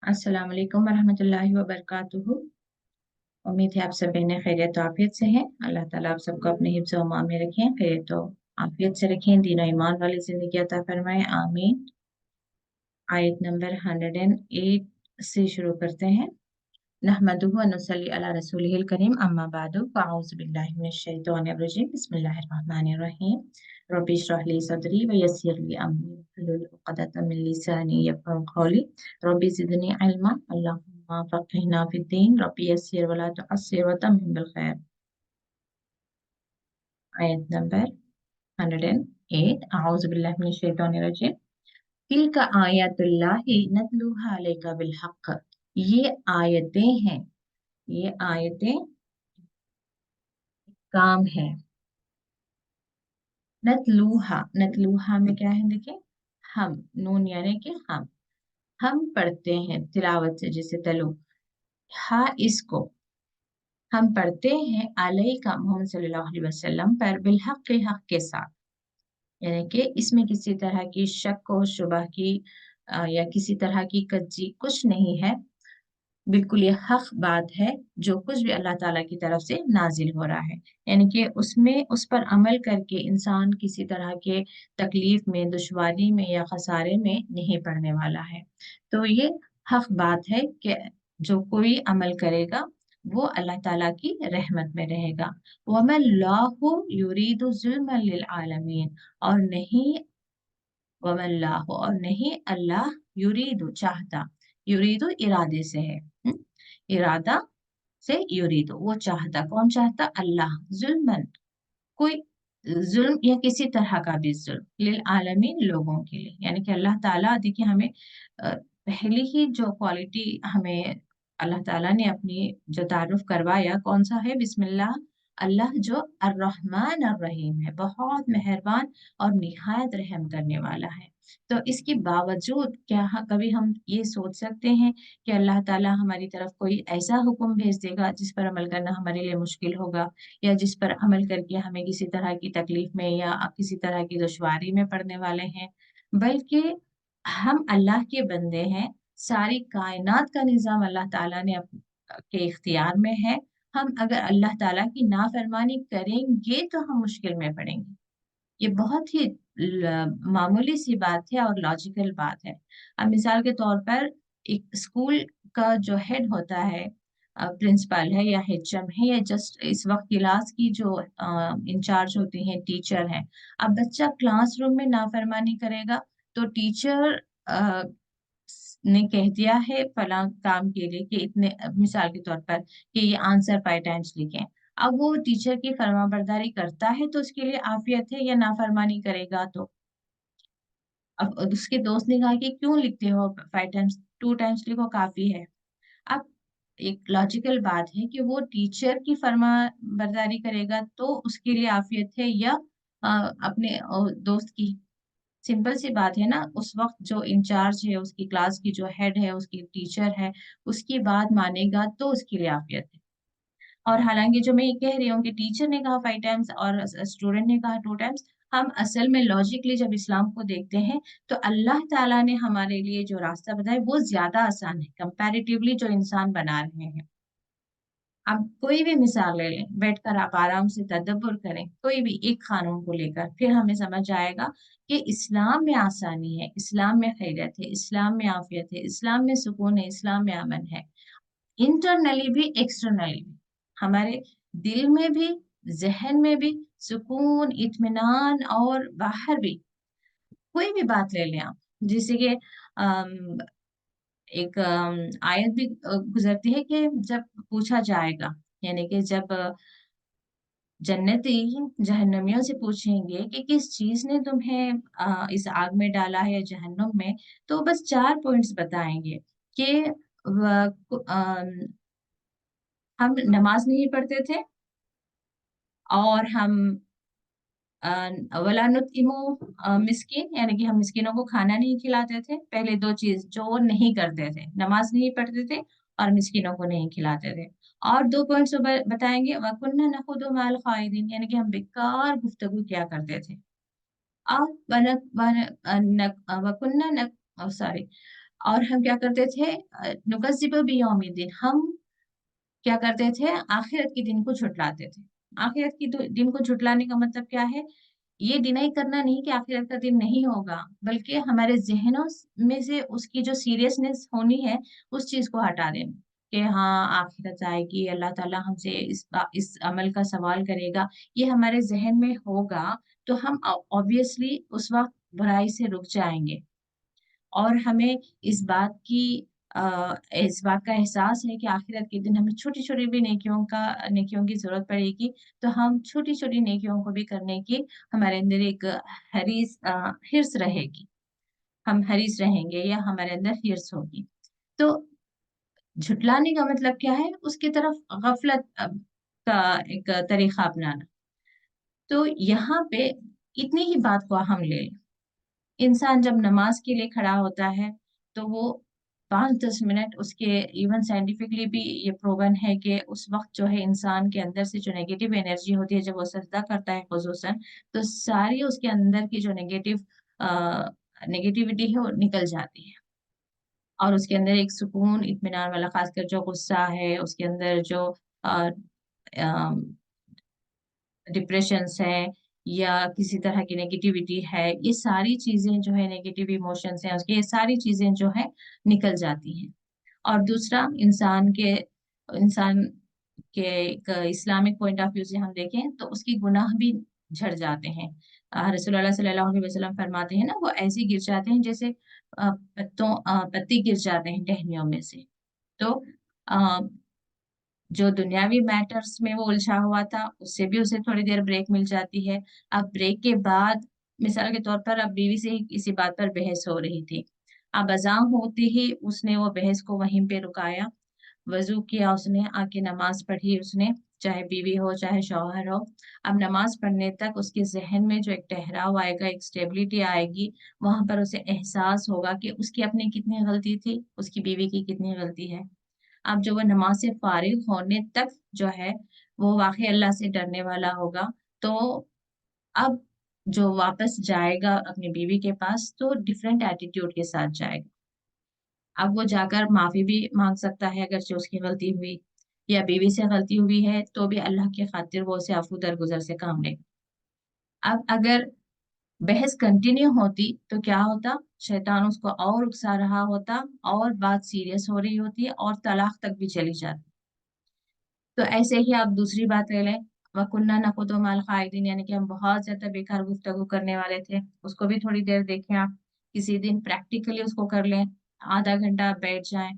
अस्सलाम वालेकुम वरहमतुल्लाहि वबरकातुहू। उम्मीद है आप सब बेहद खैरियत और आफियत से हैं। अल्लाह ताला आप सबको अपने हिफ्ज़ व अमान में रखें, खैरियत और आफियत से रखें, दीन और ईमान वाली जिंदगी अता फरमाएं, आमीन। आयत नंबर 108 से शुरू करते हैं। नहमदुहु व नुसल्ली अला रसूलिहिल करीम, अम्मा बादु, फ़अऊज़ु बिल्लाहि मिनश शैतानिर रजीम, बिस्मिल्लाहिर रहमानिर रहीम। रब्बि इश्रह ली सदरी व यस्सिर ली अमरी वहलुल उक़दतम मिन लिसानी यफ़क़हू क़ौली। रब्बि ज़िदनी इल्मा, अल्लाहुम्मा फ़क़्हिना फ़िद्दीन, रब्बि यस्सिर व ला तुअस्सिर व तम्मिम बिल खैर। आयत नंबर 108। अऊज़ु बिल्लाहि मिनश शैतानिर रजीम। तिल्का आयतुल्लाहि नतलूहा अलैका बिल हक़। ये आयतें हैं, ये आयतें काम है। नतलूहा, नतलूहा में क्या है देखें, हम, नून यानी कि हम पढ़ते हैं, तिलावत से जिसे तलु, हा इसको हम पढ़ते हैं, अलैका मोहम्मद सल्लल्लाहु अलैहि वसल्लम पर, बिल हक के हक के साथ, यानी कि इसमें किसी तरह की शक और शुबह की या किसी तरह की कच्ची कुछ नहीं है। बिल्कुल ये हक बात है, जो कुछ भी अल्लाह ताला की तरफ से नाजिल हो रहा है, यानी कि उसमें उस पर अमल करके इंसान किसी तरह के तकलीफ में, दुश्वारी में या खसारे में नहीं पड़ने वाला है। तो ये हक बात है कि जो कोई अमल करेगा वो अल्लाह ताला की रहमत में रहेगा। वमल्लाहु युरीदु जुल्मन लिल आलमीन, और नहीं, वमल्लाहु, और नहीं अल्लाह, युरीदु चाहता, युरीदु इरादे से है, इरादा से युरीदु वो चाहता, कौन चाहता? अल्लाह, जुल्मन कोई जुल्म या किसी तरह का भी जुल्म, लिल आलमीन लोगों के लिए, यानी कि अल्लाह ताला देखिए हमें पहली ही जो क्वालिटी हमें अल्लाह ताला ने अपनी जो तारुफ करवाया, कौन सा है? बिस्मिल्लाह, अल्लाह जो अर्रहमान अर्रहीम है, बहुत मेहरबान और निहायत रहम करने वाला है। तो इसके बावजूद क्या कभी हम ये सोच सकते हैं कि अल्लाह ताला हमारी तरफ कोई ऐसा हुक्म भेज देगा जिस पर अमल करना हमारे लिए मुश्किल होगा, या जिस पर अमल करके हमें किसी तरह की तकलीफ में या किसी तरह की दुश्वारी में पड़ने वाले हैं? बल्कि हम अल्लाह के बंदे हैं, सारी कायनात का निज़ाम अल्लाह ताला ने के इख्तियार में है। हम अगर अल्लाह ताला की नाफरमानी करेंगे तो हम मुश्किल में पड़ेंगे। ये बहुत ही मामूली सी बात है और लॉजिकल बात है। अब मिसाल के तौर पर एक स्कूल का जो हेड होता है, प्रिंसिपल है या एचएम है, या जस्ट इस वक्त क्लास की जो इंचार्ज होती हैं, टीचर हैं। अब बच्चा क्लासरूम में नाफरमानी करेगा तो टीचर ने कह दिया है फला काम के लिए कि इतने, मिसाल के तौर पर कि ये आंसर 5 टाइम्स लिखें। अब वो टीचर की फरमाबरदारी करता है तो उसके लिए आफियत है, या नाफरमानी करेगा तो? अब उसके दोस्त ने कहा कि क्यों लिखते हो 5 टाइम्स, 2 टाइम्स लिखो काफी है। अब एक लॉजिकल बात है कि वो टीचर की फर्मा बरदारी करेगा तो उसके लिए आफियत है, या अपने दोस्त की? सिंपल सी बात है ना, उस वक्त जो इंचार्ज है, उसकी क्लास की जो हेड है, उसकी टीचर है, उसकी बात मानेगा तो उसके लिए आफियत है। और हालांकि जो मैं ये कह रही हूँ कि टीचर ने कहा 5 टाइम्स और स्टूडेंट ने कहा 2 टाइम्स, हम असल में लॉजिकली जब इस्लाम को देखते हैं तो अल्लाह ताला ने हमारे लिए जो रास्ता बताया वो ज्यादा आसान है कंपैरेटिवली जो इंसान बना रहे हैं। आप कोई भी मिसाल ले लें, बैठकर आप आराम से तदब्बर करें कोई भी एक कानून को लेकर, फिर हमें समझ आएगा कि इस्लाम में आसानी है, इस्लाम में खैरियत है, इस्लाम में आफियत है, इस्लाम में सुकून है, इस्लाम में अमन है। इंटरनली भी एक्सटर्नली भी, हमारे दिल में भी, जहन में भी सुकून, इत्मीनान, और बाहर भी कोई भी बात ले लें आप, जैसे कि एक आयत भी गुजरती है कि जब पूछा जाएगा, यानी कि जब जन्नती जहन्नमियों से पूछेंगे कि किस चीज ने तुम्हें इस आग में डाला है या जहन्नुम में, तो बस 4 पॉइंट्स बताएंगे कि हम नमाज नहीं पढ़ते थे, और हम वला नुतइमु मिस्किन, यानी कि हम मिस्किनों को खाना नहीं खिलाते थे। पहले 2 चीज जो वो नहीं करते थे, नमाज नहीं पढ़ते थे और मिस्किनों को नहीं खिलाते थे। और 2 पॉइंट्स बताएंगे, वकुन्ना नखुदु माल खाइदिन, यानी कि हम बेकार गुफ्तगू किया करते थे। और वकुन्ना, सॉरी, और हम क्या करते थे, नुकज़्ज़िबु बियौमिद्दीन, हम क्या करते थे, आखिरत के दिन को झुटलाते थे। आखिरत की दिन को झुटलाने का मतलब क्या है, ये डिनाई करना नहीं कि आखिरत का दिन नहीं होगा, बल्कि हमारे ज़हनों में से उसकी जो सीरियसनेस होनी है, उस चीज़ को हटा देना कि हाँ, आखिरत आएगी, अल्लाह ताला हमसे इस अमल का सवाल करेगा, ये हमारे ज़हन में होगा, तो हम ऑब्वियसली उस वक़्त बुराई से रुक जाएँगे। और हमें इस बात का एहसास है कि आखिरत के दिन हमें छोटी-छोटी भी नेकियों की ज़रूरत पड़ेगी, तो हम छोटी-छोटी नेकियों को भी करने की हमारे अंदर एक हिर्स रहेगी। हम हरीस रहेंगे या हमारे अंदर हिर्स होगी। तो झुटलाने का मतलब क्या है? उसकी तरफ का एक तरीक़ा अपनाना। तो यहाँ पे इतनी ही बात को हम ले लें। इंसान जब नमाज के लिए खड़ा होता है, तो वो 5-10 मिनट उसके इवन साइंटिफिकली भी ये प्रूवन है कि उस वक़्त जो है इंसान के अंदर से जो नेगेटिव एनर्जी होती है, जब वो सजदा करता है खुसूसन, तो सारी उसके अंदर की जो अ, नेगेटिविटी है वो निकल जाती है। और उसके अंदर एक सुकून, इत्मीनान वाला ख़ासकर जो गुस्सा है, उसके अंदर जो अ, अ डिप्रेशंस हैं या किसी तरह की नेगेटिविटी है, ये सारी चीज़ें जो है नेगेटिव इमोशंस हैं उसकी, ये सारी चीज़ें जो है निकल जाती हैं। और दूसरा इंसान के एक इस्लामिक पॉइंट ऑफ व्यू से हम देखें तो उसके गुनाह भी झड़ जाते हैं। रसूलुल्लाह सल्लल्लाहु अलैहि वसल्लम फरमाते हैं ना, वो ऐसे गिर जाते हैं जैसे पत्ते गिर जाते हैं टहनियों में से। तो अ, जो दुनियावी मैटर्स में वो उलझा हुआ था, उससे भी उसे थोड़ी देर ब्रेक मिल जाती है। अब ब्रेक के बाद मिसाल के तौर पर अब बीवी से ही किसी बात पर बहस हो रही थी। अब अज़ान होते ही उसने वो बहस को वहीं पे रुकाया, वज़ू किया उसने, आके नमाज़ पढ़ी उसने, चाहे बीवी हो, चाहे शौहर हो। अब नमाज़ पढ़ने तक उसके ज़हन में जो एक ठहराव आएगा, एक स्टेबिलिटी आएगी, वहाँ पर उसे एहसास होगा कि उसकी अपनी कितनी गलती थी, उसकी बीवी की कितनी गलती है। अब जो वो नमाज़ से फ़ारिग़ होने तक जो है, वो वाक़ई अल्लाह से डरने वाला होगा। तो अब जो वापस जाएगा अपनी बीवी के पास, तो डिफरेंट एटीट्यूड के साथ जाएगा। अब वो जाकर माफ़ी भी माँग सकता है अगरचे उसकी गलती हुई या बीवी से गलती हुई है, तो भी अल्लाह की खातिर वो उसे अफ़ू दरगुज़र से काम लेगा। अब अगर बहस कंटिन्यू होती, तो क्या होता? शैतान उसको और उकसा रहा होता और बात सीरियस हो रही होती और तलाक तक भी चली जाती। तो ऐसे ही आप दूसरी बात ले लें, वकुन्ना नख़ुदु मअल ख़ाइदीन, यानी कि हम बहुत ज़्यादा बेकार गुफ्तगू करने वाले थे, उसको भी थोड़ी देर देखें आप। किसी दिन प्रैक्टिकली उसको कर लें, आधा घंटा आप बैठ जाएँ,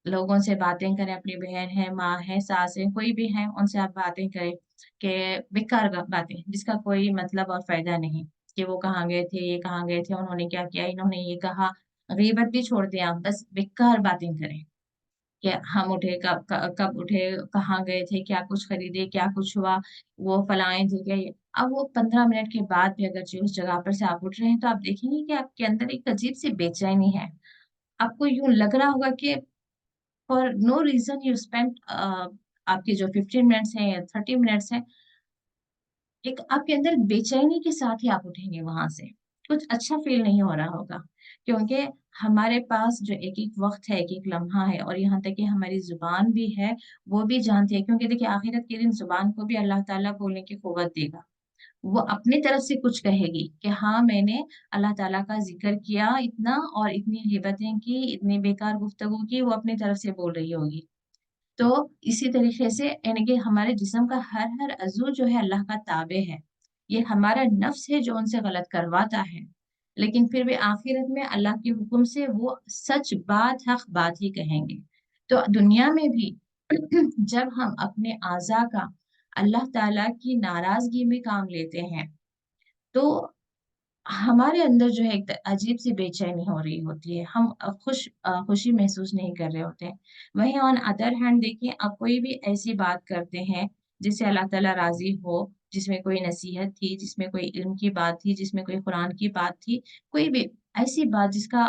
लोगों से बातें करें, अपनी बहन है, माँ है, सास है, कोई भी है, उनसे आप बातें करें कि बेकार ग बातें, जिसका कोई मतलब और फ़ायदा नहीं, कि वो कहाँ गए थे, ये कहाँ गए थे, उन्होंने क्या किया, इन्होंने ये कहा। ग़ीबत भी छोड़ दें आप, बस बेकार बातें करें। कि हम उठे कब उठे, कहाँ गए थे, क्या कुछ खरीदे, क्या कुछ हुआ, वो फलाएँ थे क्या ये। अब वो 15 मिनट के बाद भी अगर जो उस जगह पर से आप उठ रहे हैं, तो आप देखेंगे कि आपके अंदर एक अजीब-सी बेचैनी है। आपको यूँ लग रहा होगा कि for no reason you spent आपके जो 15 मिनट्स हैं या 30 मिनट्स हैं, एक आपके अंदर बेचैनी के साथ ही आप उठेंगे वहाँ से। कुछ अच्छा फ़ील नहीं हो रहा होगा, क्योंकि हमारे पास जो एक-एक वक़्त है, एक-एक लम्हा है और यहाँ तक कि हमारी ज़ुबान भी है, वो भी जानती है, क्योंकि देखिए आखिरत के दिन ज़ुबान को भी अल्लाह ताला बोलने की क़ुव्वत देगा। वो अपनी तरफ से कुछ कहेगी कि हाँ, मैंने अल्लाह ताला का ज़िक्र किया इतना और इतनी ग़ीबतें की, इतनी बेकार गुफ्तगू की, वो अपनी तरफ से बोल रही होगी। तो इसी तरीके से यानी कि हमारे जिस्म का हर अज़ू जो है अल्लाह का ताबे है। ये हमारा नफ्स है जो उनसे गलत करवाता है। लेकिन फिर भी आखिरत में अल्लाह के हुक्म से वो सच बात, हक़ बात ही कहेंगे। तो दुनिया में भी जब हम अपने आज़ा का अल्लाह ताला की नाराज़गी में काम लेते हैं, तो हमारे अंदर जो है एक अजीब-सी बेचैनी हो रही होती है। हम खुशी महसूस नहीं कर रहे होते हैं। वहीं ऑन अदर हैंड देखिए, आप कोई भी ऐसी बात करते हैं जिससे अल्लाह ताला राज़ी हो, जिसमें कोई नसीहत थी, जिसमें कोई इल्म की बात थी, जिसमें कोई कुरान की बात थी, कोई भी ऐसी बात जिसका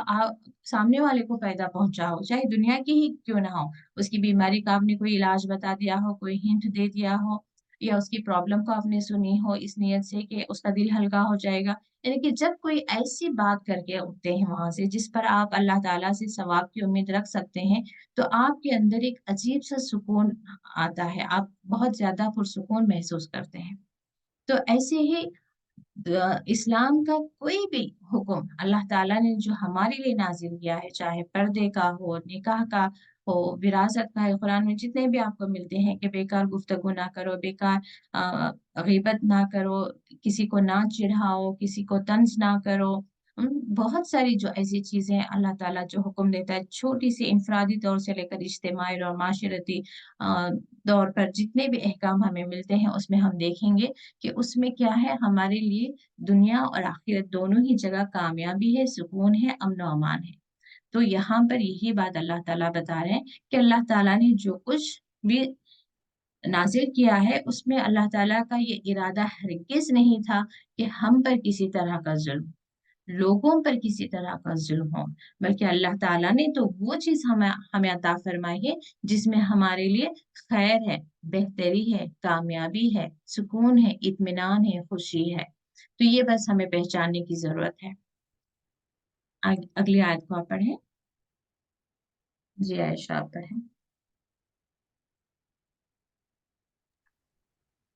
सामने वाले को फ़ायदा पहुँचा हो, चाहे दुनिया की ही क्यों ना हो। उसकी बीमारी का आपने कोई इलाज बता दिया हो, कोई हिंट दे दिया हो, या उसकी प्रॉब्लम को आपने सुनी हो इस नियत से कि उसका दिल हल्का हो जाएगा। यानी कि जब कोई ऐसी बात करके उठते हैं वहां से जिस पर आप अल्लाह ताला से सवाब की उम्मीद रख सकते हैं, तो आपके अंदर एक अजीब सा सुकून आता है, आप बहुत ज्यादा पुरसुकून महसूस करते हैं। तो ऐसे ही इस्लाम का कोई भी हुक्म अल्लाह ताला ने जो हमारे लिए नाजिल किया है, चाहे पर्दे का हो, निकाह का हो, विरासत का है, कुरान में जितने भी आपको मिलते हैं कि बेकार गुफ्तगू ना करो, बेकार गीबत ना करो, किसी को ना चिढ़ाओ, किसी को तंज ना करो। बहुत सारी जो ऐसी चीजें अल्लाह ताला जो हुक्म देता है, छोटी सी इंफरादी तौर से लेकर इज्तिमाई और माशरती अ, तौर पर जितने भी अहकाम हमें मिलते हैं, उसमें हम देखेंगे कि उसमें क्या है, हमारे लिए दुनिया और आखिरत दोनों ही जगह कामयाबी है, सुकून है, अमन और अमान है। तो यहाँ पर यही बात अल्लाह ताला बता रहे हैं कि अल्लाह ताला ने जो कुछ भी नाजिल किया है उसमें अल्लाह ताला का ये इरादा हरगिज नहीं था कि हम पर किसी तरह का जुल्म, लोगों पर किसी तरह का जुल्म हो, बल्कि अल्लाह ताला ने तो वो चीज हमें हमें अता फरमाई है जिसमें हमारे लिए खैर है, बेहतरी है, कामयाबी है, सुकून है, इत्मीनान है, खुशी है। तो ये बस हमें पहचानने की जरूरत है। अगली आयत को आप पढ़ें। जी आयशा आप पढ़ें।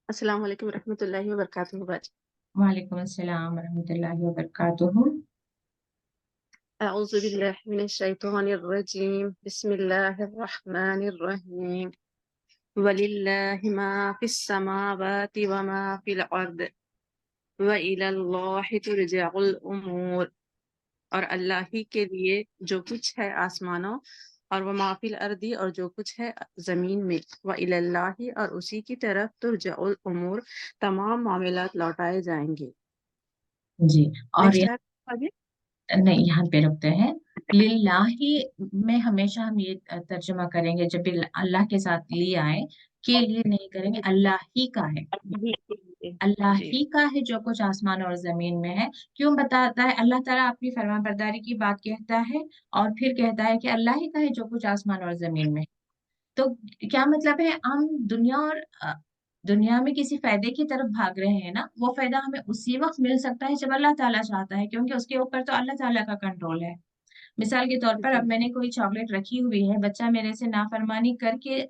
अस्सलाम वालेकुम रहमतुल्लाहि व बरकातुहू बाजी। वालेकुम अस्सलाम वरहमतुल्लाहि वबरकातुहू। अऊज़ु बिल्लाहि मिनश शैतानिर रजीम। बिस्मिल्लाहिर रहमानिर रहीम। वलिल्लाहि मा फिस समावाति व मा फिल अर्द व इलल्लाहि तुरजअुल उमूर। और अल्लाह ही के लिए जो कुछ है आसमानों और वह माफिल अर्दी और जो कुछ है जमीन में, व इलल्लाहि और उसी की तरफ तुरजअुल उमूर तमाम मामलात लौटाए जाएंगे। जी। और नेक्स्ट है आगे। नहीं, यहाँ पे रुकते हैं। लिल्लाही में हमेशा हम ये तर्जुमा करेंगे जब भी अल्लाह के साथ ली आए, के लिए नहीं करेंगे, अल्लाह ही का है। अभी के लिए। अल्लाह जी ही का है जो कुछ आसमान और जमीन में है। क्यों बताता है? अल्लाह ताला अपनी फरमाबरदारी की बात कहता है और फिर कहता है कि अल्लाह ही का है जो कुछ आसमान और जमीन में है। तो क्या मतलब है, हम दुनिया और दुनिया में किसी फायदे की तरफ भाग रहे हैं ना, वो फायदा हमें उसी वक्त मिल सकता है जब अल्लाह ताला चाहता है, क्योंकि उसके ऊपर तो अल्लाह ताला का कंट्रोल है। मिसाल के तौर पर, अब जी मैंने कोई चॉकलेट रखी हुई है, बच्चा मेरे से नाफरमानी करके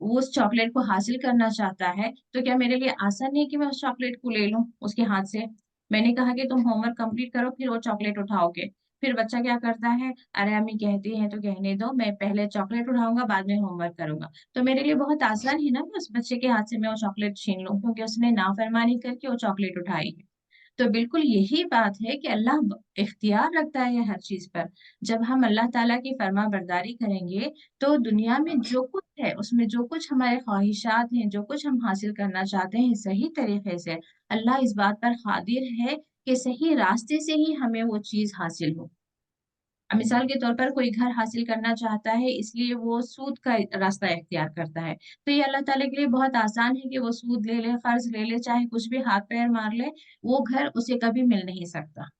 वो उस चॉकलेट को हासिल करना चाहता है, तो क्या मेरे लिए आसान नहीं कि मैं उस चॉकलेट को ले लूं उसके हाथ से? मैंने कहा कि तुम होमवर्क कंप्लीट करो फिर वो चॉकलेट उठाओगे। फिर बच्चा क्या करता है, अरे अम्मी कहती है तो कहने दो, मैं पहले चॉकलेट उठाऊंगा बाद में होमवर्क करूंगा। तो मेरे लिए बहुत आसान है ना कि उस बच्चे के हाथ से मैं वो चॉकलेट छीन लूं, क्योंकि उसने नाफरमानी करके वो चॉकलेट उठाई है। तो बिल्कुल यही बात है कि अल्लाह इख्तियार रखता है हर चीज पर। जब हम अल्लाह ताला की फर्मा बरदारी करेंगे, तो दुनिया में जो कुछ है उसमें जो कुछ हमारे ख्वाहिशात हैं, जो कुछ हम हासिल करना चाहते हैं सही तरीके से, अल्लाह इस बात पर कादिर है कि सही रास्ते से ही हमें वो चीज हासिल हो। अब मिसाल के तौर पर कोई घर हासिल करना चाहता है, इसलिए वो सूद का रास्ता इख्तियार करता है, तो ये अल्लाह ताला के लिए बहुत आसान है कि वो सूद ले ले, कर्ज ले ले, चाहे कुछ भी हाथ पैर मार ले, वो घर उसे कभी मिल नहीं सकता।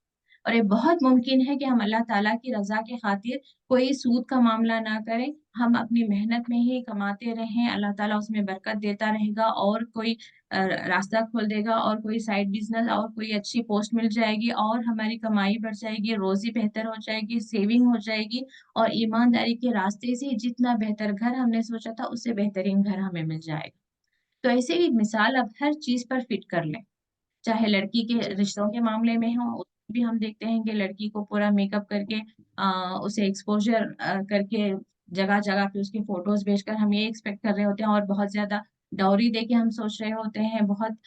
और ये बहुत मुमकिन है कि हम अल्लाह ताला की रजा के खातिर कोई सूद का मामला ना करें, हम अपनी मेहनत में ही कमाते रहें, अल्लाह ताला उसमें बरकत देता रहेगा और कोई रास्ता खोल देगा और कोई साइड बिजनेस और कोई अच्छी पोस्ट मिल जाएगी और हमारी कमाई बढ़ जाएगी, रोजी बेहतर हो जाएगी, सेविंग हो जाएगी, और ईमानदारी के रास्ते से जितना बेहतर घर हमने सोचा था उससे बेहतरीन घर हमें मिल जाएगा। तो ऐसे ही मिसाल अब हर चीज पर फिट कर लें, चाहे लड़की के जी रिश्तों के मामले में हो, उसमें भी हम देखते हैं कि लड़की को पूरा मेकअप करके उसे एक्सपोजर करके जगह जगह पे उसकी फोटोज भेजकर हम ये एक्सपेक्ट कर रहे होते हैं, और बहुत ज्यादा डाउरी दे के हम सोच रहे होते हैं, बहुत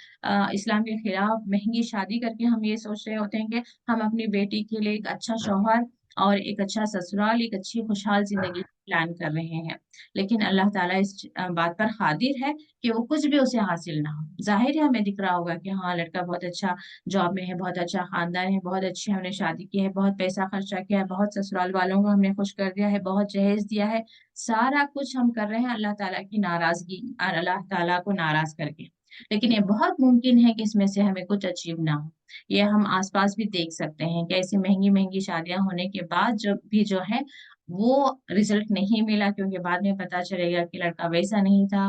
इस्लाम के खिलाफ महंगी शादी करके हम ये सोच रहे होते हैं कि हम अपनी बेटी के लिए एक अच्छा शौहर और एक अच्छा ससुराल, एक अच्छी खुशहाल जिंदगी प्लान कर रहे हैं। लेकिन अल्लाह ताला इस बात पर कादिर है कि वो कुछ भी उसे हासिल ना हो। जाहिर है हमें दिख रहा होगा कि हाँ, लड़का बहुत अच्छा जॉब में है, बहुत अच्छा खानदान है, बहुत अच्छी हमने शादी की है, बहुत पैसा खर्चा किया है, बहुत ससुराल वालों को हमने खुश कर दिया है, बहुत जहेज दिया है, सारा कुछ हम कर रहे हैं अल्लाह ताला की नाराजगी और अल्लाह ताला को नाराज करके। लेकिन ये बहुत मुमकिन है कि इसमें से हमें कुछ अचीव ना हो। ये हम आसपास भी देख सकते हैं कि ऐसी महंगी महंगी शादियां होने के बाद जो भी जो है, वो रिजल्ट नहीं मिला, क्योंकि बाद में पता चलेगा कि लड़का वैसा नहीं था,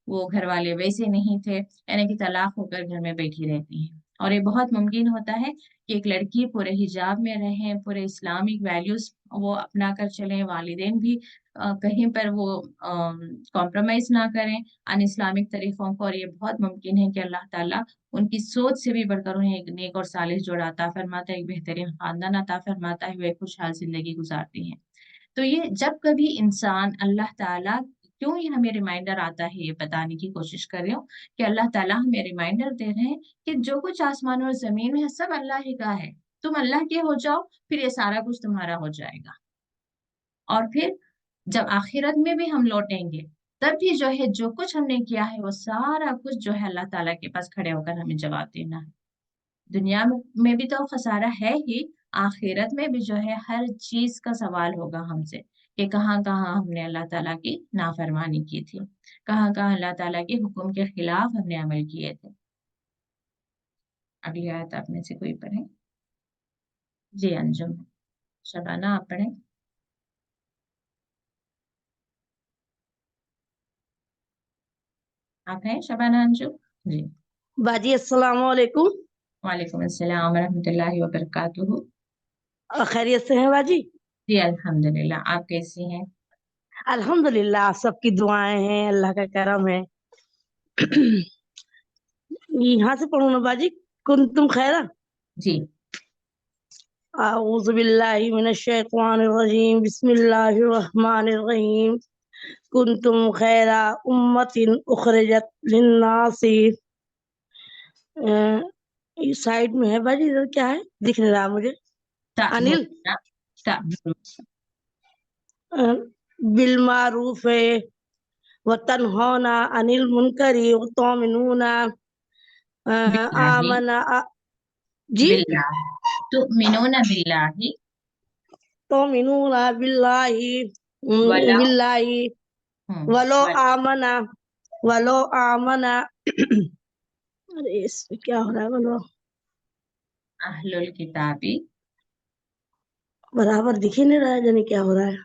वो घर वाले वैसे नहीं थे, यानी कि तलाक होकर घर में बैठी रहती है। और ये बहुत मुमकिन होता है कि एक लड़की पूरे हिजाब में रहे, पूरे इस्लामिक वैल्यूज वो अपना कर चले, वालिदैन भी कहीं पर वो कॉम्प्रोमाइज ना करें अन इस्लामिक तरीकों को, और ये बहुत मुमकिन है कि अल्लाह ताला उनकी सोच से भी बढ़कर उन्हें एक नेक और सालिह जोड़ा अता फरमाता है, एक बेहतरीन खानदान अता फरमाता है, वे खुशहाल जिंदगी गुजारती हैं। तो ये जब कभी इंसान अल्लाह ताला, क्यों ये हमें रिमाइंडर आता है, ये बताने की कोशिश कर रही हूँ कि अल्लाह ताला हमें रिमाइंडर दे रहे हैं कि जो कुछ आसमान और जमीन में है सब अल्लाह ही का है, तुम अल्लाह के हो जाओ, फिर ये सारा कुछ तुम्हारा हो जाएगा। और फिर जब आखिरत में भी हम लौटेंगे, तब भी जो है जो कुछ हमने किया है वो सारा कुछ जो है अल्लाह ताला के पास खड़े होकर हमें जवाब देना है। दुनिया में भी तो खसारा है ही, आखिरत में भी जो है हर चीज का सवाल होगा हमसे कि कहाँ कहाँ हमने अल्लाह ताला की नाफरमानी की थी, कहाँ कहाँ अल्लाह ताला के हुक्म के खिलाफ हमने अमल किए थे। अगली आयत आप में से कोई पढ़े? जी अंजुम, शबाना आप पढ़े। आप हैं शबाना अंजुम? जी। बाजी अस्सलाम वालेकुम। वालेकुम अस्सलाम वरहमतुल्लाहि वबरकातुहू। खैरियत से हैं बाजी? जी अल्हम्दुलिल्लाह, आप कैसी हैं? अल्हम्दुलिल्लाह, सबकी दुआएं हैं, अल्लाह का करम है। यहाँ से पढ़ू ना बाजी? कुंतुम खैरा। जी। अऊज़ु बिल्लाहि मिनश शैतानिर रजीम, बिस्मिल्लाहिर रहमानिर रहीम। कुंतुम खैरा उम्मतिन उखरिजत लिन्नासी। ये साइड में है बाजी, इधर क्या है दिख नहीं रहा मुझे। अनिल तअमुरुना बिल मारूफ है व तनहौना अनिल मुनकरी व तुमिनूना बिल्लाहि आमना जी बिल्लाह तुमिनूना बिल्लाहि तुमिनूना बिल्लाहि वला बिल्लाहि वलो वला आमना वलो आमना अरे इसमें क्या हो रहा है? वलो अहलुल किताबी। बराबर दिख ही नहीं रहा है, जाने क्या हो रहा है।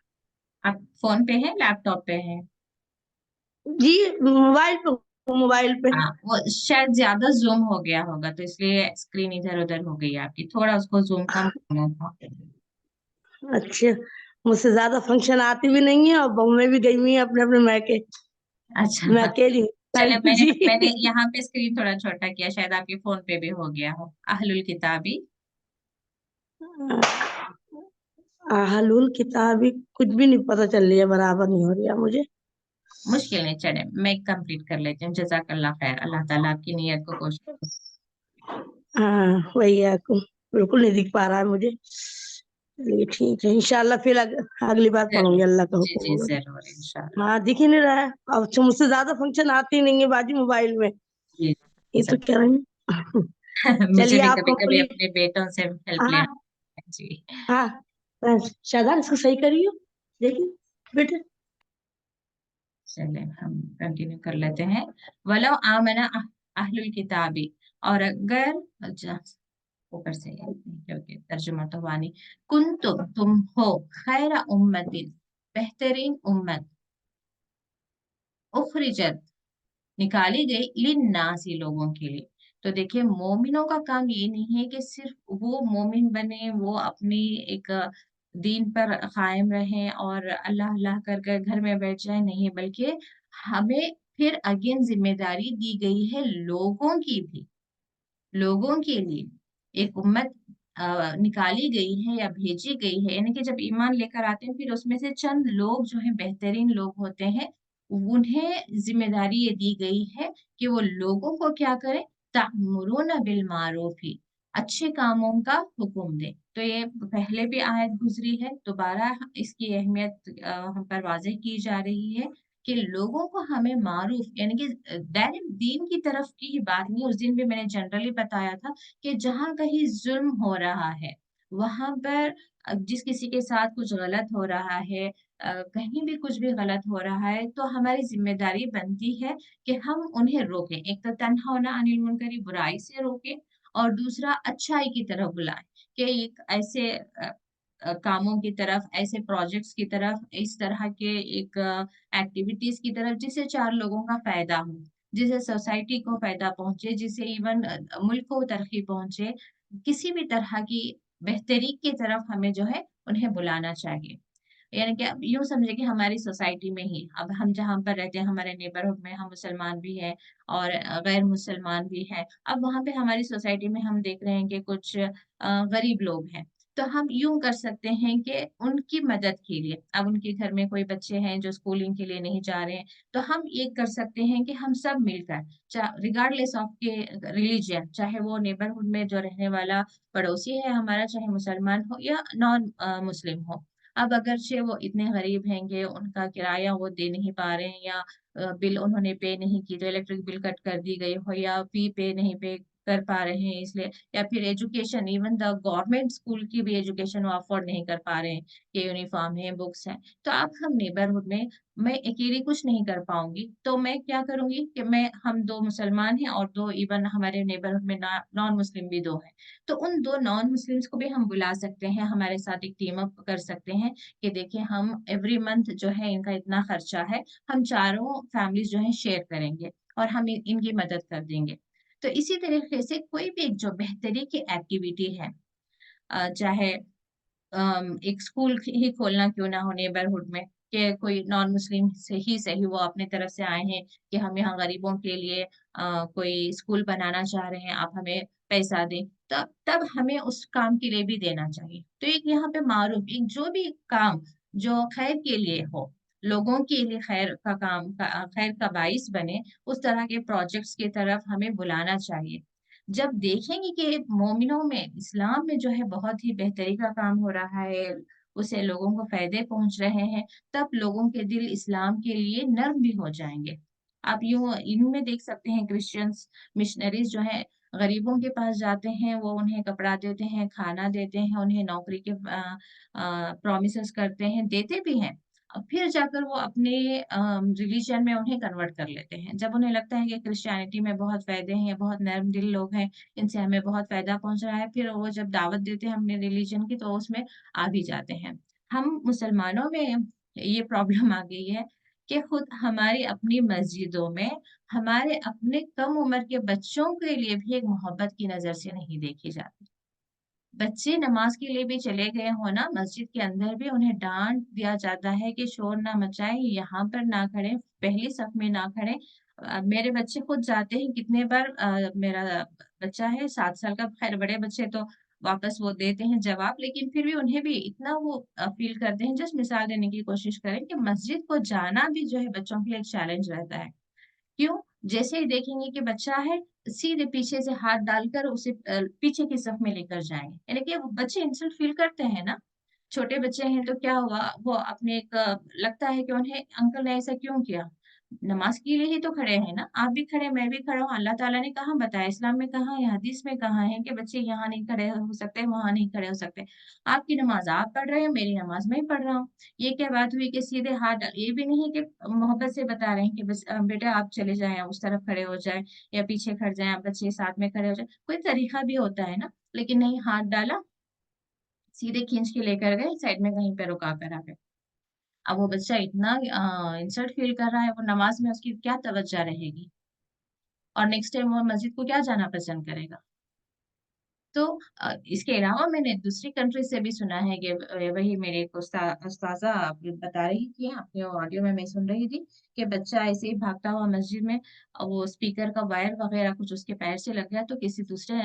आप फोन पे हैं, लैपटॉप पे हैं? जी मोबाइल पे, मोबाइल पे। हाँ, वो शायद ज्यादा जूम हो गया होगा तो इसलिए स्क्रीन इधर उधर हो गई आपकी, थोड़ा उसको जूम कम करना था। अच्छा, मुझसे ज्यादा फंक्शन आती भी नहीं है, और बहू में भी गई हुई है अपने अपने मैके। मैं अच्छा, अकेली चले हूँ मैंने मैंने जी। यहाँ पे स्क्रीन थोड़ा छोटा किया, शायद आपके फोन पे भी हो गया हो। अहलुल किताबी। हलूल किताबी कुछ भी नहीं पता चल रही है, बराबर नहीं हो रही है मुझे। मुश्किल नहीं, चले मैं कंप्लीट कर लेती हूँ। जजाकल्लाह खैर, अल्लाह ताला आपकी नीयत को कोशिश। हाँ वही है, बिल्कुल नहीं दिख पा रहा है मुझे। चलिए ठीक है, इंशाल्लाह फिर अगली बार पढ़ूंगी, जरूर, अल्लाह का जी हुक्म जी होगा तो। जरूर इंशाल्लाह। हाँ दिख ही नहीं रहा है, अब तो मुझसे ज्यादा फंक्शन आती नहीं है बाजी मोबाइल में। जी ये तो सब। कह रही हूँ। मुझे चलिए भी आप कभी कभी बोलिए। अपने बेटों से हेल्प लेना हाँ है। जी। हाँ शायद इसको सही करियो, देखिए बेटे। चले हम कंटिन्यू कर लेते हैं। वलो आमना अहलुल किताबी, और अगर, अच्छा ऊपर से है, क्योंकि तर्जुमा तो वानी, कुन तुम हो खैरा उम्मतिन, बेहतरीन उम्मत, उखरिजत निकाली गई, लिन्नासी लोगों के लिए। तो देखिए मोमिनों का काम ये नहीं है कि सिर्फ वो मोमिन बने, वो अपनी एक दीन पर कायम रहें और अल्लाह अल्लाह कर कर घर में बैठ जाए, नहीं, बल्कि हमें फिर अगेन जिम्मेदारी दी गई है लोगों की भी, लोगों के लिए एक उम्मत निकाली गई है या भेजी गई है, यानी कि जब ईमान लेकर आते हैं फिर उसमें से चंद लोग जो हैं बेहतरीन लोग होते हैं, उन्हें जिम्मेदारी ये दी गई है कि वो लोगों को क्या करें, तामुरून बिल मारूफ ही, अच्छे कामों का हुक्म दें। तो ये पहले भी आयत गुजरी है, दोबारा इसकी अहमियत हम पर वाज़ेह की जा रही है कि लोगों को हमें मारूफ, यानी कि डायरेक्ट दीन की तरफ की ही बात नहीं, उस दिन भी मैंने जनरली बताया था कि जहाँ कहीं जुल्म हो रहा है, वहां पर जिस किसी के साथ कुछ गलत हो रहा है, कहीं भी कुछ भी गलत हो रहा है, तो हमारी जिम्मेदारी बनती है कि हम उन्हें रोकें। एक तो तन्हा होना अनिल मुनकरी, बुराई से रोकें, और दूसरा अच्छाई की तरफ बुलाएं कि एक ऐसे کاموں کی طرف، ایسے پروجیکٹس کی طرف، اس طرح کے ایک ایکٹیویٹیز کی طرف جس سے 4 لوگوں کا فائدہ ہو، جس سے سوسائٹی کو فائدہ پہنچے، جس سے ایون ملک کو ترقی پہنچے، کسی بھی طرح کی بہتری کی طرف ہمیں جو ہے انہیں بلانا چاہیے۔ یعنی کہ اب یوں سمجھے کہ ہماری سوسائٹی میں ہی، اب ہم جہاں پر رہتے ہیں ہمارے نیبرہڈ میں ہم مسلمان بھی ہیں اور غیر مسلمان بھی ہیں، اب وہاں پہ ہماری سوسائٹی میں ہم دیکھ رہے ہیں کہ کچھ غریب لوگ ہیں، تو ہم یوں کر سکتے ہیں کہ ان کی مدد کے لیے، اب ان کے گھر میں کوئی بچے ہیں جو اسکولنگ کے لیے نہیں جا رہے ہیں، تو ہم یہ کر سکتے ہیں کہ ہم سب مل کر ریگارڈلیس آف کے ریلیجن، چاہے وہ نیبرہڈ میں جو رہنے والا پڑوسی ہے ہمارا، چاہے مسلمان ہو یا نان مسلم ہو، اب اگرچہ وہ اتنے غریب ہیں کہ ان کا کرایہ وہ دے نہیں پا رہے ہیں، یا بل انہوں نے پے نہیں کی تو الیکٹرک بل کٹ کر دی گئی ہو، یا فی پے نہیں پے کر پا رہے ہیں اس لیے، یا پھر education even the government school کی بھی ایجوکیشن وہ افورڈ نہیں کر پا رہے ہیں کہ یونیفارم ہے، بکس ہیں، تو اب ہم نیبرہڈ میں اکیلی کچھ نہیں کر پاؤں گی، تو میں کیا کروں گی کہ ہم 2 مسلمان ہیں اور 2 ایون ہمارے نیبرہڈ میں نان مسلم بھی 2 ہیں، تو ان 2 نان مسلمس کو بھی ہم بلا سکتے ہیں، ہمارے ساتھ ایک ٹیم اپ کر سکتے ہیں کہ دیکھیں ہم ایوری منتھ جو ہے ان کا اتنا خرچہ ہے، ہم چاروں فیملیز جو ہیں شیئر کریں گے اور ہم ان کی مدد کر دیں گے۔ تو اسی طریقے سے کوئی بھی ایک جو بہتری کی ایکٹیویٹی ہے، چاہے ایک اسکول ہی کھولنا کیوں نہ ہو نیبرہڈ میں، کہ کوئی نان مسلم سے ہی صحیح وہ اپنے طرف سے آئے ہیں کہ ہم یہاں غریبوں کے لیے کوئی اسکول بنانا چاہ رہے ہیں، آپ ہمیں پیسہ دیں، تب ہمیں اس کام کے لیے بھی دینا چاہیے۔ تو ایک یہاں پہ معروف ایک جو بھی کام جو خیر کے لیے ہو، لوگوں کے لیے خیر کا کام، خیر کا باعث بنے، اس طرح کے پروجیکٹس کی طرف ہمیں بلانا چاہیے۔ جب دیکھیں گے کہ مومنوں میں، اسلام میں جو ہے بہت ہی بہتری کا کام ہو رہا ہے، اسے لوگوں کو فائدے پہنچ رہے ہیں، تب لوگوں کے دل اسلام کے لیے نرم بھی ہو جائیں گے۔ آپ یوں ان میں دیکھ سکتے ہیں کرسچنس مشنریز جو ہیں غریبوں کے پاس جاتے ہیں، وہ انہیں کپڑا دیتے ہیں، کھانا دیتے ہیں، انہیں نوکری کے پرومیسز کرتے ہیں، دیتے بھی ہیں، پھر جا کر وہ اپنے ریلیجن میں انہیں کنورٹ کر لیتے ہیں، جب انہیں لگتا ہے کہ کرسچینٹی میں بہت فائدے ہیں، بہت نرم دل لوگ ہیں، ان سے ہمیں بہت فائدہ پہنچ رہا ہے، پھر وہ جب دعوت دیتے ہیں اپنے ریلیجن کی تو اس میں آ بھی جاتے ہیں۔ ہم مسلمانوں میں یہ پرابلم آ گئی ہے کہ خود ہماری اپنی مسجدوں میں ہمارے اپنے کم عمر کے بچوں کے لیے بھی ایک محبت کی نظر سے نہیں دیکھی جاتی۔ بچے نماز کے لیے بھی چلے گئے ہو نا، مسجد کے اندر بھی انہیں ڈانٹ دیا جاتا ہے کہ شور نہ مچائیں، یہاں پر نہ کھڑے، پہلی صف میں نہ کھڑے۔ میرے بچے خود جاتے ہیں کتنے بار، میرا بچہ ہے 7 سال کا، خیر بڑے بچے تو واپس وہ دیتے ہیں جواب، لیکن پھر بھی انہیں بھی اتنا وہ فیل کرتے ہیں، جس مثال دینے کی کوشش کریں کہ مسجد کو جانا بھی جو ہے بچوں کے لیے ایک چیلنج رہتا ہے۔ کیوں؟ جیسے ہی دیکھیں گے کہ بچہ ہے، سیدھے پیچھے سے ہاتھ ڈال کر اسے پیچھے کی صف میں لے کر جائیں گے، یعنی کہ وہ بچے انسلٹ فیل کرتے ہیں نا، چھوٹے بچے ہیں تو کیا ہوا، وہ اپنے ایک لگتا ہے کہ انہیں انکل نے ایسا کیوں کیا، نماز کے لیے ہی تو کھڑے ہیں نا، آپ بھی کھڑے، میں بھی کھڑا ہوں، اللہ تعالیٰ نے کہاں بتایا، اسلام میں کہاں ہے، حدیث میں کہاں ہے کہ بچے یہاں نہیں کھڑے ہو سکتے، وہاں نہیں کھڑے ہو سکتے، آپ کی نماز آپ پڑھ رہے ہیں، میری نماز میں ہی پڑھ رہا ہوں، یہ کیا بات ہوئی کہ سیدھے ہاتھ ڈال، یہ بھی نہیں کہ محبت سے بتا رہے ہیں کہ بس بیٹا آپ چلے جائیں، اس طرف کھڑے ہو جائیں یا پیچھے کھڑ جائیں، آپ بچے ساتھ میں کھڑے ہو جائیں، کوئی طریقہ بھی ہوتا ہے نا، لیکن نہیں، ہاتھ ڈالا، سیدھے کھینچ کے لے کر گئے، سائڈ میں کہیں پہ رکا کر آ گئے۔ اب وہ بچہ اتنا انسلٹ فیل کر رہا ہے، وہ نماز میں اس کی کیا توجہ رہے گی، اور نیکسٹ ٹائم وہ مسجد کو کیا جانا پسند کرے گا۔ تو اس کے علاوہ میں نے دوسری کنٹری سے بھی سنا ہے کہ وہی میرے ایک استاذہ بتا رہی تھی، اپنے آڈیو میں سن رہی تھی کہ بچہ ایسے ہی بھاگتا ہوا مسجد میں، وہ اسپیکر کا وائر وغیرہ کچھ اس کے پیر سے لگ گیا، تو کسی دوسرے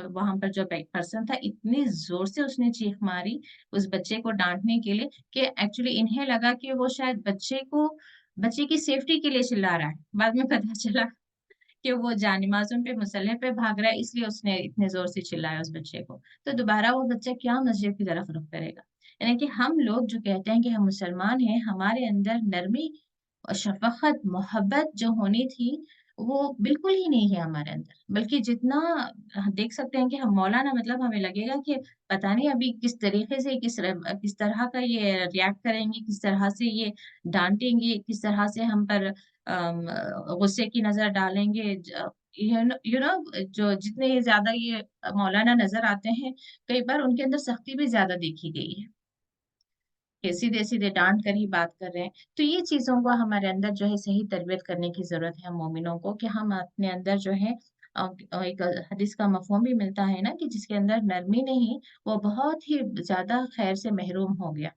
وہاں پر جو پرسن تھا اتنی زور سے اس نے چیخ ماری اس بچے کو ڈانٹنے کے لیے کہ ایکچولی انہیں لگا کہ وہ شاید بچے کی سیفٹی کے لیے چلا رہا ہے، بعد میں پتہ چلا کہ وہ جانمازوں پہ مسلح پہ بھاگ رہا ہے، اس لیے اس نے اتنے زور سے چلایا اس بچے کو، تو دوبارہ وہ بچہ کیا مسجد کی طرف رخ کرے گا۔ یعنی کہ ہم لوگ جو کہتے ہیں کہ ہم مسلمان ہیں، ہمارے اندر نرمی اور شفقت، محبت جو ہونی تھی وہ بالکل ہی نہیں ہے ہمارے اندر، بلکہ جتنا دیکھ سکتے ہیں کہ ہم مولانا، مطلب ہمیں لگے گا کہ پتہ نہیں ابھی کس طریقے سے کس طرح کا یہ ریاکٹ کریں گے، کس طرح سے یہ ڈانٹیں گے، کس طرح سے ہم پر غصے کی نظر ڈالیں گے، جو جتنے زیادہ یہ مولانا نظر آتے ہیں، کئی بار ان کے اندر سختی بھی زیادہ دیکھی گئی ہے، कि सीधे सीधे डांट कर ही बात कर रहे हैं। तो ये चीज़ों को हमारे अंदर जो है सही तरबियत करने की ज़रूरत है हम मोमिनों को, कि हम अपने अंदर जो है एक हदीस का मफ़हूम भी मिलता है ना, कि जिसके अंदर नरमी नहीं, वो बहुत ही ज़्यादा खैर से महरूम हो गया।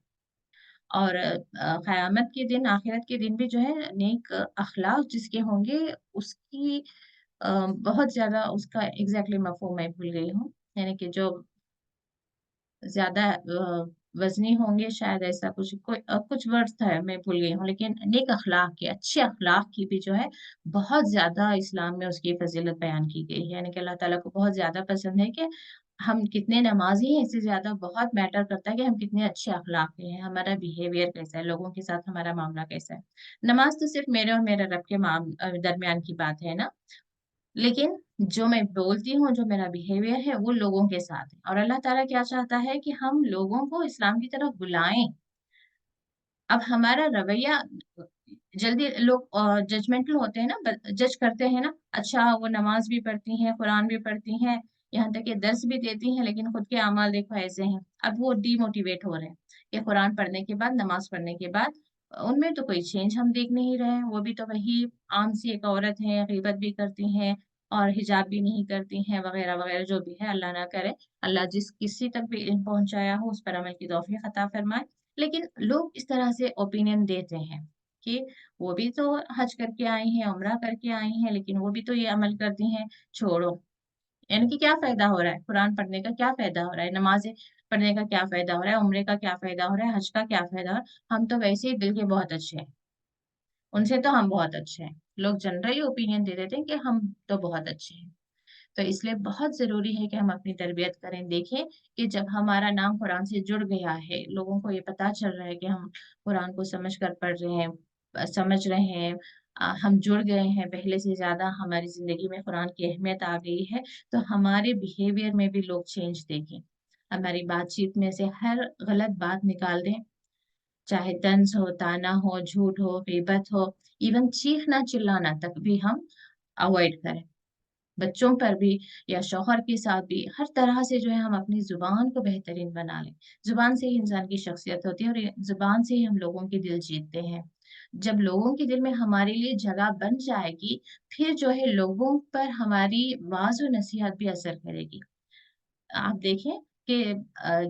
और क़यामत के दिन, आखिरत के दिन भी जो है नेक अख़लाक़ जिसके होंगे, उसकी बहुत ज़्यादा उसका एग्ज़ैक्टली मफ़हूम मैं भूल गई हूँ। यानी कि जो ज़्यादा वज़नी होंगे, शायद ऐसा कुछ वर्ड्स था मैं भूल गई हूँ, लेकिन नेक अख़लाक़ के, अच्छे अख़लाक़ की भी जो है बहुत ज़्यादा इस्लाम में उसकी फ़ज़ीलत बयान की गई है। यानी कि अल्लाह ताला को बहुत ज़्यादा पसंद है कि हम कितने नमाज़ी हैं, इससे ज़्यादा बहुत मैटर करता है कि हम कितने अच्छे अख़लाक़ के हैं, हमारा बिहेवियर कैसा है, लोगों के साथ हमारा मामला कैसा है। नमाज़ तो सिर्फ़ मेरे और मेरे रब के दरमियान की बात है ना। लेकिन जो मैं बोलती हूँ, जो मेरा बिहेवियर है, वो लोगों के साथ है। और अल्लाह ताला क्या चाहता है कि हम लोगों को इस्लाम की तरफ बुलाएँ। अब हमारा रवैया, जल्दी लोग जजमेंटल होते हैं ना, जज करते हैं ना, अच्छा वो नमाज़ भी पढ़ती हैं, कुरान भी पढ़ती हैं, यहाँ तक कि दर्स भी देती हैं, लेकिन खुद के अमाल देखो ऐसे हैं। अब वो डीमोटिवेट हो रहे हैं कि कुरान पढ़ने के बाद, नमाज़ पढ़ने के बाद उनमें तो कोई चेंज हम देख नहीं रहे हैं, वो भी तो वही आम सी एक औरत है, ग़ीबत भी करती हैं और हिजाब भी नहीं करती हैं, वग़ैरह-वग़ैरह जो भी है, अल्लाह ना करे। अल्लाह जिस किसी तक भी इल्म पहुँचाया हो, उस पर अमल की तौफ़ीक़ अता फ़रमाए। लेकिन लोग इस तरह से ओपिनियन देते हैं कि वो भी तो हज करके आई हैं, उम्रा करके आई हैं, लेकिन वो भी तो ये अमल करती हैं, छोड़ो। यानी कि क्या फ़ायदा हो रहा है? कुरान पढ़ने का क्या फ़ायदा हो रहा है? नमाज़ें पढ़ने का क्या फ़ायदा हो रहा है? उम्रे का क्या फ़ायदा हो रहा है? हज का क्या फ़ायदा हो रहा है? हम तो वैसे ही दिल के बहुत अच्छे हैं, उनसे तो हम बहुत अच्छे हैं। लोग जनरली ओपिनियन दे देते हैं कि हम तो बहुत अच्छे हैं। तो इसलिए बहुत ज़रूरी है कि हम अपनी तरबियत करें। देखें कि जब हमारा नाम कुरान से जुड़ गया है, लोगों को ये पता चल रहा है कि हम कुरान को समझ कर पढ़ रहे हैं, समझ रहे हैं, हम जुड़ गए हैं, पहले से ज़्यादा हमारी ज़िंदगी में कुरान की अहमियत आ गई है, तो हमारे बिहेवियर में भी लोग चेंज देखें। हमारी बातचीत में से हर गलत बात निकाल दें, चाहे तंज़ हो, ताना हो, झूठ हो, ग़ीबत हो, इवन चीखना-चिल्लाना तक भी हम अवॉइड करें। बच्चों पर भी या शौहर के साथ भी हर तरह से जो है हम अपनी ज़ुबान को बेहतरीन बना लें। ज़ुबान से ही इंसान की शख्सियत होती है और ये ज़ुबान से ही हम लोगों के दिल जीतते हैं। जब लोगों के दिल में हमारे लिए जगह बन जाएगी, फिर जो है लोगों पर हमारी वाज़ व नसीहत भी असर करेगी। आप देखें कि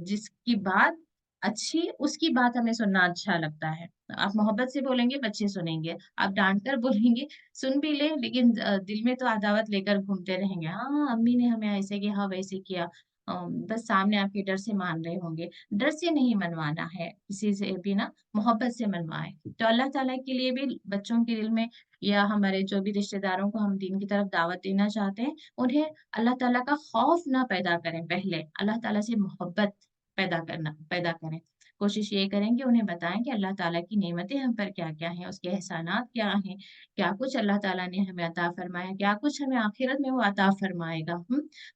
जिसकी बात अच्छी, उसकी बात हमें सुनना अच्छा लगता है। आप मोहब्बत से बोलेंगे, बच्चे सुनेंगे। आप डाँट कर बोलेंगे, सुन भी लें, लेकिन दिल में तो अदावत लेकर घूमते रहेंगे। हाँ, हाँ, अम्मी ने हमें ऐसे किया, वैसे किया। बस सामने आपके डर से मान रहे होंगे। डर से नहीं मनवाना है, किसी से भी ना, मोहब्बत से मनवाएँ। तो अल्लाह ताला के लिए भी बच्चों के दिल में, या हमारे जो भी रिश्तेदारों को हम दीन की तरफ दावत देना चाहते हैं, उन्हें अल्लाह ताला का खौफ ना पैदा करें पहले, अल्लाह ताला से मोहब्बत पैदा करें। कोशिश ये करें कि उन्हें बताएँ कि अल्लाह ताला की नेमतें हम पर क्या-क्या हैं, उसके एहसानात क्या हैं, क्या कुछ अल्लाह ताला ने हमें अता फ़रमाया, क्या कुछ हमें आखिरत में वो अता फ़रमाएगा।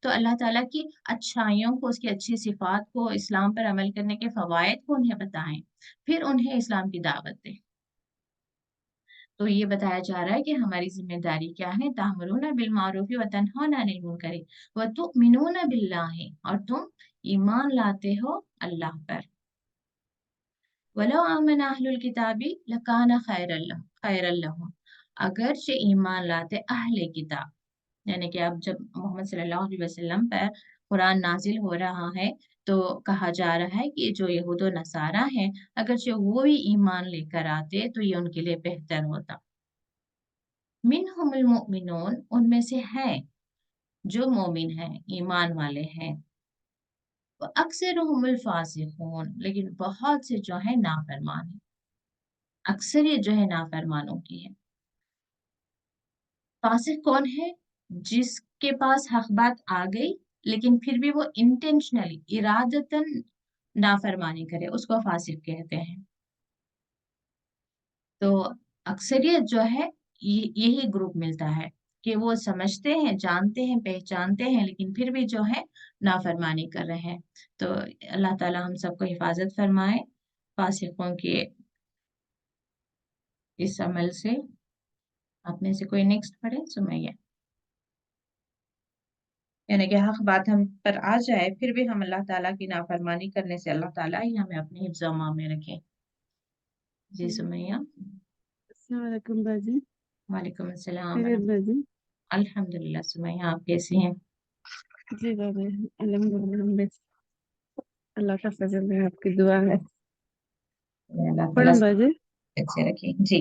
तो अल्लाह ताला की अच्छाइयों को, उसकी अच्छी सिफ़ात को, इस्लाम पर अमल करने के फ़वाइद को उन्हें बताएँ, फिर उन्हें इस्लाम की दावत दें। तो ये बताया जा रहा है कि हमारी ज़िम्मेदारी क्या है, तामुरूना बिल मारूफ़ि व तन्हौना अनिल मुनकरि व तुमिनूना बिल्लाहि, और तुम ईमान लाते हो अल्लाह पर। वलो आमन अहलुल किताबी लकाना खैरल लहुम, अगरचे ईमान लाते अहले किताब, यानी कि अब जब मोहम्मद सल्लल्लाहु अलैहि वसल्लम पर कुरान नाज़िल हो रहा है, तो कहा जा रहा है कि जो यहूद व नसारा हैं, अगरचे वो भी ईमान लेकर आते, तो ये उनके लिए बेहतर होता। मिनहुमुल मुमिनून, उनमें से हैं जो मोमिन हैं, ईमान वाले हैं। व अक्सरुहुमुल फासिकून, लेकिन बहुत से जो है नाफरमान हैं। अक्सरियत जो है नाफरमानों की है। फासिक कौन है? जिसके पास हक बात आ गई, लेकिन फिर भी वो इंटेंशनली, इरादतन नाफरमानी करे, उसको फासिक कहते हैं। तो अक्सरियत जो है, यही ग्रुप मिलता है कि वो समझते हैं, जानते हैं, पहचानते हैं, लेकिन फिर भी जो है नाफरमानी कर रहे हैं। तो अल्लाह ताला हम सबको हिफाजत फरमाए फासिकों के इस अमल से। आप में से कोई नेक्स्ट पढ़े? सुमैया। यानी कि हक बात हम पर आ जाए फिर भी हम अल्लाह ताला की नाफरमानी करने से अल्लाह ताला ही हमें अपने हिफ्ज़ व अमान में रखे। जी सुमैया। अस्सलाम वालेकुम बाजी। वालेकुम अस्सलाम। खैरियत बाजी? अल्हम्दुलिल्लाह। सुमैया आप कैसी हैं? जी बाजी, अल्हम्दुलिल्लाह हम बेस्ट। अल्लाह का फजल है, आपकी दुआ है। अल्लाह ताला पढ़म बाजी। अच्छे रखे। जी।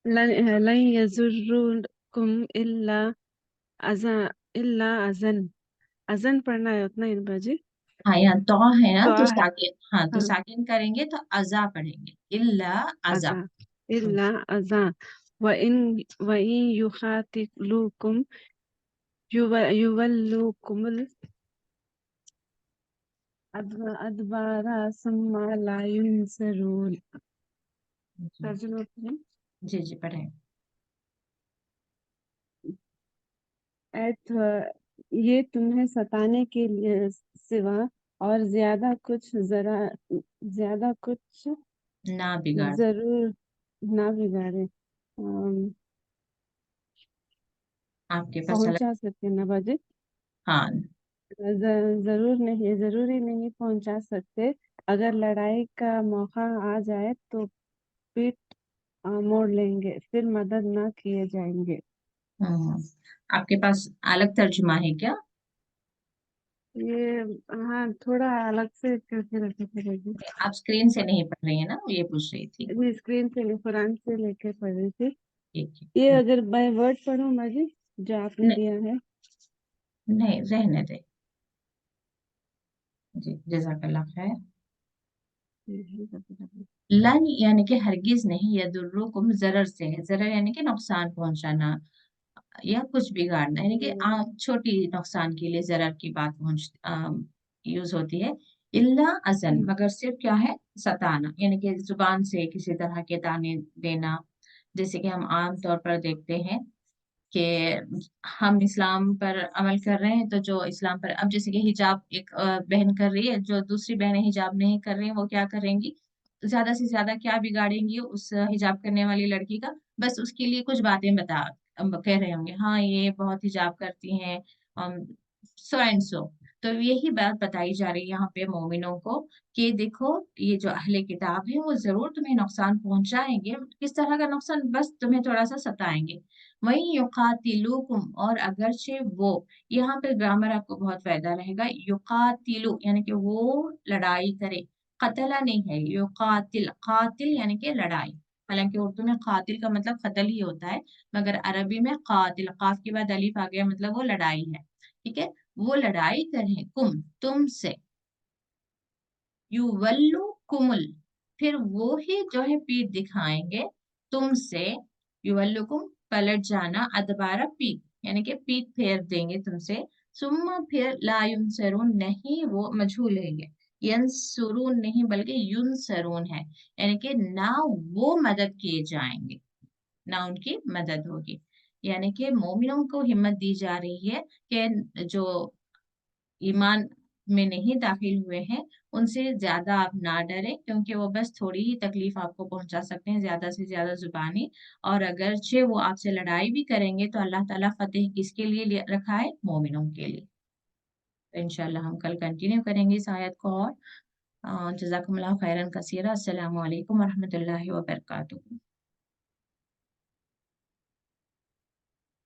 लन यजुर्रुकुम इल्ला अज़न। अज़न पढ़ना है उतना ही बाजी। हाँ, यहाँ तो है ना, तो तो है। साकिन, हाँ तो हाँ, साकिन करेंगे तो अजा पढ़ेंगे, इल्ला अजा। अज़ा इल्ला अज़ा। व इन युखातिलुकुम युवल्लुकुमुल अदबारा सुम्मा ला युनसरून। जी तर्जुमा करें। जी, जी पढ़ें। ये तुम्हें सताने के लिए सिवा और ज्यादा कुछ ना बिगाड़। जरूर ना बिगाड़े। आपके पास अलग। पहुंचा सकते ना बाजी। हाँ। जरूर नहीं, जरूरी नहीं पहुंचा सकते। अगर लड़ाई का मौका आ जाए तो पीठ मोड़ लेंगे, फिर मदद ना किए जाएंगे। हम्म, आपके पास अलग तर्जुमा है क्या? ये हाँ, थोड़ा अलग से करके रखे थे बाजी। आप स्क्रीन से नहीं पढ़ रही है ना, ये पूछ रही थी। अभी स्क्रीन से कुरान से लेके पढ़ रही थी। ठीक है। ये अगर बाय वर्ड पढूं बाजी, जो आपने नहीं, दिया है? नहीं रहने दे। जी जज़ाकल्लाह खैर। लन यानी कि हरगिज नहीं, यदुर्रुकुम जरर से है, जरर यानी कि नुकसान पहुंचाना या कुछ बिगाड़ना, यानी कि छोटी नुकसान के लिए जरर की बात यूज होती है। इल्ला अजन, मगर सिर्फ क्या है, सताना, यानी कि जुबान से किसी तरह के ताने देना। जैसे कि हम आम तौर पर देखते हैं कि हम इस्लाम पर अमल कर रहे हैं, तो जो इस्लाम पर, अब जैसे कि हिजाब एक बहन कर रही है, जो दूसरी बहनें हिजाब नहीं कर रही हैं, वो क्या करेंगी, ज्यादा से ज्यादा क्या बिगाड़ेंगी उस हिजाब करने वाली लड़की का, बस उसके लिए कुछ बातें कह रहे होंगे, हाँ ये बहुत हिजाब करती हैं, सो एंड सो। तो यही बात बताई जा रही है यहाँ पे मोमिनों को, कि देखो ये जो अहले किताब है वो जरूर तुम्हें नुकसान पहुंचाएंगे। किस तरह का नुकसान, बस तुम्हें थोड़ा सा सताएंगे। वही युकातिलुकुम, और अगरचे वो, यहाँ पे ग्रामर आपको बहुत फायदा रहेगा, युकातिलु यानी कि वो लड़ाई करे, कतला नहीं है, युकातिल, कातिल यानी कि लड़ाई। हालांकि उर्दू में कातिल का मतलब कत्ल ही होता है, मगर अरबी में कातिल, काफ के बाद अलीफ आ गया, मतलब वो लड़ाई है। ठीक है, वो लड़ाई करें तुमसे, युवल्लु कुमुल, फिर वो ही जो है पीठ दिखाएंगे तुमसे, युवल्लुकुम पलट जाना, अदबारा पीठ, यानी कि पीठ फेर देंगे तुमसे, सुम्मा फिर ला युनसरून, नहीं वो मजहूल है ये, यंसुरून नहीं बल्कि युनसरून है, यानी कि ना वो मदद किए जाएंगे, ना उनकी मदद होगी। यानी कि मोमिनों को हिम्मत दी जा रही है कि जो ईमान में नहीं दाखिल हुए हैं उनसे ज्यादा आप ना डरें, क्योंकि वो बस थोड़ी ही तकलीफ आपको पहुंचा सकते हैं, ज्यादा से ज्यादा जुबानी। और अगरचे वो आपसे लड़ाई भी करेंगे तो अल्लाह ताला फतेह किसके लिए रखा है, मोमिनों के लिए। तो इंशाल्लाह हम कल कंटिन्यू करेंगे इस आयत को। और जज़ाकुमुल्लाह खैरन कसीरा। अस्सलामु अलैकुम वरहमतुल्लाहि वबरकातुहू।